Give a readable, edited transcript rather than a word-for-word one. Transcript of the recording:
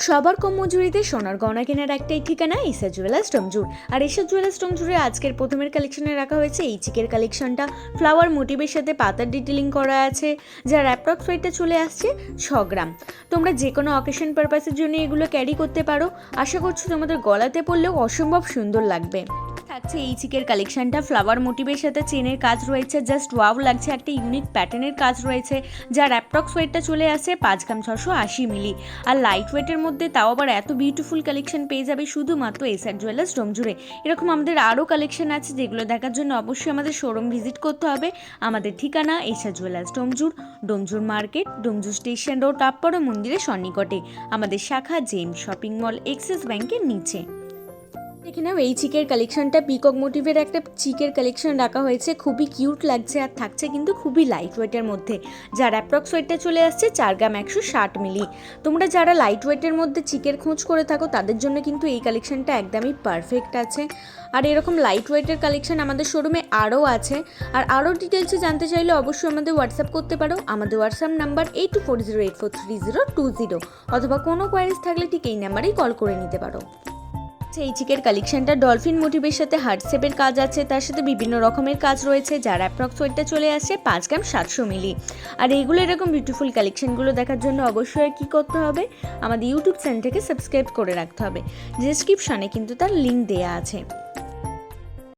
সবার কম মজুরিতে সোনার গয়না কেনার একটাই ঠিকানা এসআর জুয়েলার্স ডোমজুড়। আর এসআর জুয়েলার্স ডোমজুড়ে আজকের প্রথমের কালেকশনে রাখা হয়েছে এই চিকের কালেকশনটা। ফ্লাওয়ার মোটিভের সাথে পাতার ডিটেলিং করা আছে, যার অ্যাপ্রক্স ওয়েটটা চলে আসছে 6 গ্রাম। তোমরা যে কোনো অকেশন পারপাসের জন্য এগুলো ক্যারি করতে পারো। আশা করছি তোমাদের গলাতে পরলেও অসম্ভব সুন্দর লাগবে। থাকছে এই চিকের কালেকশনটা ফ্লাওয়ার মোটিভের সাথে চেনের কাজ রয়েছে, জাস্ট ওয়াও লাগছে। একটা ইউনিক প্যাটার্নের কাজ রয়েছে, যার অ্যাপ্রক্স ওয়েটটা চলে আসে 5 গ্রাম 680 মিলি। আর লাইট ওয়েটের মধ্যে তাও আবার এত বিউটিফুল কালেকশন পেয়ে যাবে শুধুমাত্র এসআর জুয়েলার্স ডোমজুড়ে। এরকম আমাদের আরও কালেকশন আছে, যেগুলো দেখার জন্য অবশ্যই আমাদের শোরুম ভিজিট করতে হবে। আমাদের ঠিকানা SR jewellers Domjur, Domjur market, Domjur station road, Tappara মন্দিরের সন্নিকটে। আমাদের শাখা জেম শপিং মল, এক্সিস ব্যাংকের নিচে। দেখে নাও এই চিকের কালেকশনটা, পিকক মোটিভের একটা চিকের কালেকশন রাখা হয়েছে, খুবই কিউট লাগছে। আর থাকছে কিন্তু খুবই লাইট ওয়েটের মধ্যে, যার অ্যাপ্রক্স ওয়েটটা চলে আসছে 4 গ্রাম 160 মিলি। তোমরা যারা লাইট ওয়েটের মধ্যে চিকের খোঁজ করে থাকো তাদের জন্য কিন্তু এই কালেকশনটা একদমই পারফেক্ট আছে। আর এরকম লাইট ওয়েটের কালেকশন আমাদের শোরুমে আরও আছে। আর আরও ডিটেলসে জানতে চাইলে অবশ্যই আমাদের হোয়াটসঅ্যাপ করতে পারো। আমাদের হোয়াটসঅ্যাপ নাম্বার 8240843020, অথবা কোনো কোয়ারিজ থাকলে ঠিক এই নাম্বারেই কল করে নিতে পারো। এই চিকের কালেকশনটা ডলফিন মোটিভের সাথে হার্ট শেপের কাজ আছে, তার সাথে বিভিন্ন রকমের কাজ রয়েছে, যার অ্যাপ্রক্স ওয়েটটা চলে আসছে 5 গ্রাম 700 মিলি। আর এইগুলো এরকম বিউটিফুল কালেকশনগুলো দেখার জন্য অবশ্যই কী করতে হবে, আমাদের ইউটিউব চ্যানেলটাকে সাবস্ক্রাইব করে রাখতে হবে। ডেসক্রিপশনে কিন্তু তার লিঙ্ক দেওয়া আছে।